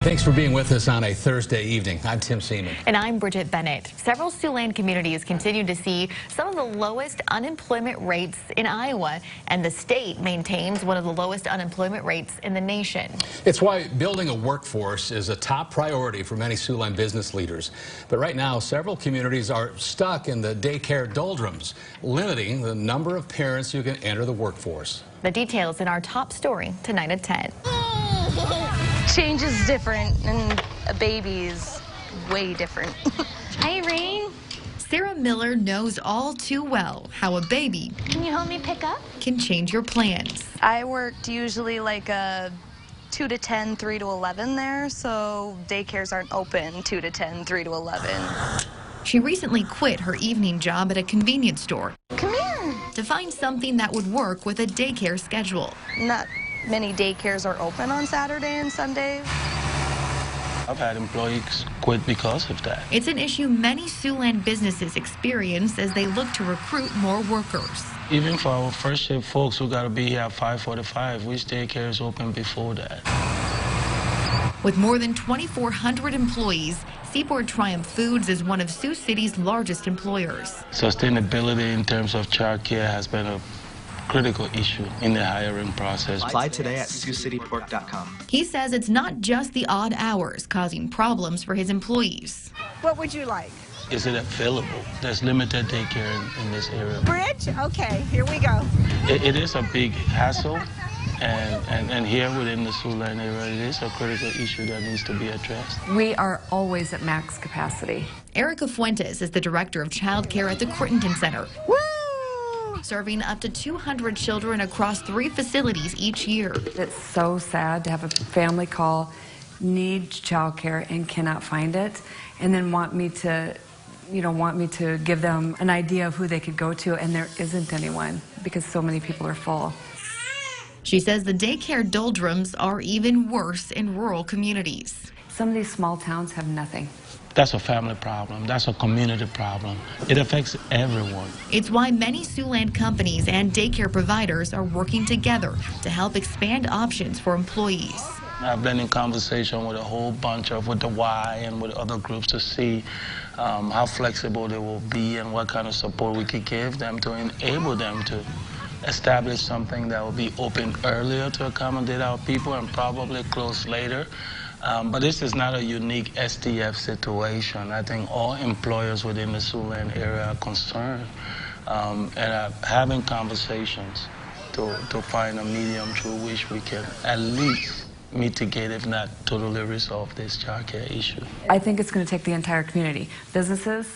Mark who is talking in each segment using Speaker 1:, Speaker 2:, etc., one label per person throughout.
Speaker 1: Thanks for being with us on a Thursday evening. I'm Tim Seaman.
Speaker 2: And I'm Bridget Bennett. Several Siouxland communities continue to see some of the lowest unemployment rates in Iowa, and the state maintains one of the lowest unemployment rates in the nation.
Speaker 1: It's why building a workforce is a top priority for many Siouxland business leaders. But right now, several communities are stuck in the Daycare Doldrums, limiting the number of parents who can enter the workforce.
Speaker 2: The details in our top story tonight at 10.
Speaker 3: Change is different, and a baby is way different. Hi, Rain.
Speaker 2: Sarah Miller knows all too well how a baby
Speaker 3: Can you help me pick up?
Speaker 2: can change your plans.
Speaker 3: I worked usually like a 2 to 10, 3 to 11 there, so daycares aren't open 2 to 10, 3 to 11.
Speaker 2: She recently quit her evening job at a convenience store
Speaker 3: Come here.
Speaker 2: to find something that would work with a daycare schedule.
Speaker 3: Not many daycares are open on Saturday and Sunday.
Speaker 4: I've had employees quit because of that.
Speaker 2: It's an issue many Siouxland businesses experience as they look to recruit more workers.
Speaker 4: Even for our first shift folks who got to be here at 5:45, which daycare is open before that.
Speaker 2: With more than 2,400 employees, Seaboard Triumph Foods is one of Sioux City's largest employers.
Speaker 4: Sustainability in terms of childcare has been a critical issue in the hiring process.
Speaker 5: Apply today at SiouxCityPork.com.
Speaker 2: He says it's not just the odd hours causing problems for his employees.
Speaker 6: What would you like?
Speaker 4: Is it available? There's limited daycare in this area.
Speaker 6: Bridge? Okay, here we go.
Speaker 4: It is a big hassle, and here within the Siouxland area, it is a critical issue that needs to be addressed.
Speaker 7: We are always at max capacity.
Speaker 2: Erica Fuentes is the director of child care at the Crittenton Center, serving up to 200 children across 3 facilities each year.
Speaker 7: It's so sad to have a family call, need childcare and cannot find it, and then want me to give them an idea of who they could go to, and there isn't anyone because so many people are full.
Speaker 2: She says the Daycare Doldrums are even worse in rural communities.
Speaker 7: Some of these small towns have nothing.
Speaker 4: That's a family problem. That's a community problem. It affects everyone.
Speaker 2: It's why many Siouxland companies and daycare providers are working together to help expand options for employees.
Speaker 4: I've been in conversation with a whole bunch with the Y and with other groups to see how flexible they will be and what kind of support we could give them to enable them to establish something that will be open earlier to accommodate our people and probably close later. But this is not a unique STF situation. I think all employers within the Siouxland area are concerned and are having conversations to find a medium through which we can at least mitigate, if not totally resolve, this childcare issue.
Speaker 7: I think it's going to take the entire community, businesses,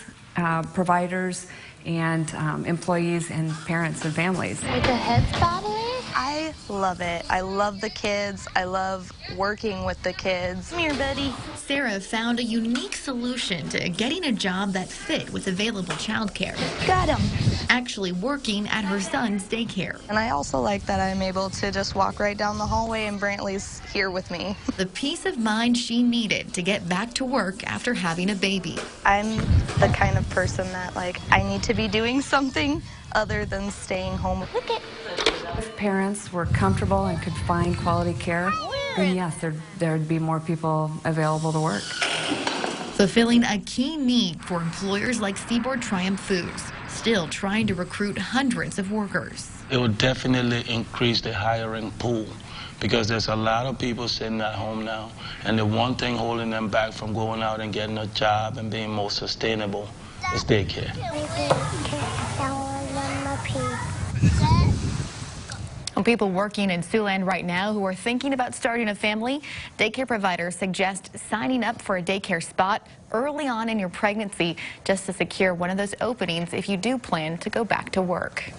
Speaker 7: providers, and employees and parents and families.
Speaker 3: With the heads bobbling? I love it. I love the kids. I love working with the kids. Come here, buddy.
Speaker 2: Sarah found a unique solution to getting a job that fit with available childcare.
Speaker 3: Got him.
Speaker 2: Actually working at her son's daycare.
Speaker 3: And I also like that I'm able to just walk right down the hallway and Brantley's here with me.
Speaker 2: The peace of mind she needed to get back to work after having a baby.
Speaker 3: I'm the kind of person that, I need to be doing something other than staying home. Look at.
Speaker 7: If parents were comfortable and could find quality care, then yes, there'd be more people available to work.
Speaker 2: Fulfilling a key need for employers like Seaboard Triumph Foods, still trying to recruit hundreds of workers.
Speaker 4: It would definitely increase the hiring pool because there's a lot of people sitting at home now, and the one thing holding them back from going out and getting a job and being more sustainable is daycare.
Speaker 2: People working in Siouxland right now who are thinking about starting a family, daycare providers suggest signing up for a daycare spot early on in your pregnancy just to secure one of those openings if you do plan to go back to work.